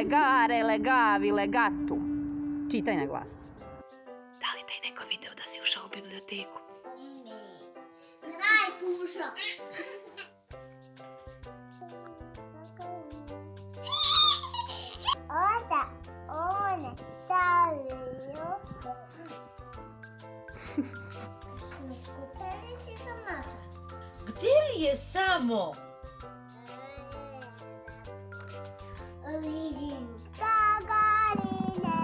legare, legavi, legatu. Čitaj na glas. Da li taj neko video da si ušao u biblioteku? Kraj pušo. Oda, one, stavio. Skupili si sam nazad. Gde li je samo? Vidim Gagarine.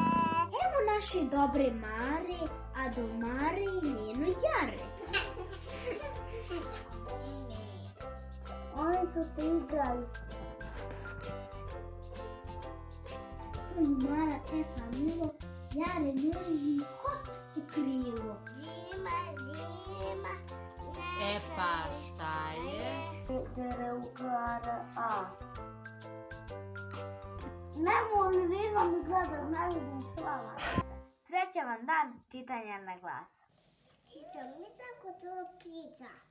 Evo naše dobre Mare, a do Mare i njeno Jare. Oni su se igrali. Tu je Mara Pepa Milo, Jare mrzi hop u krilo. Zima, zima, E pa, šta je? Ne mogu vidim i gledam, ne vidim slava. Srećan vam dan čitanja na glas. Čitam mi kako to pizza.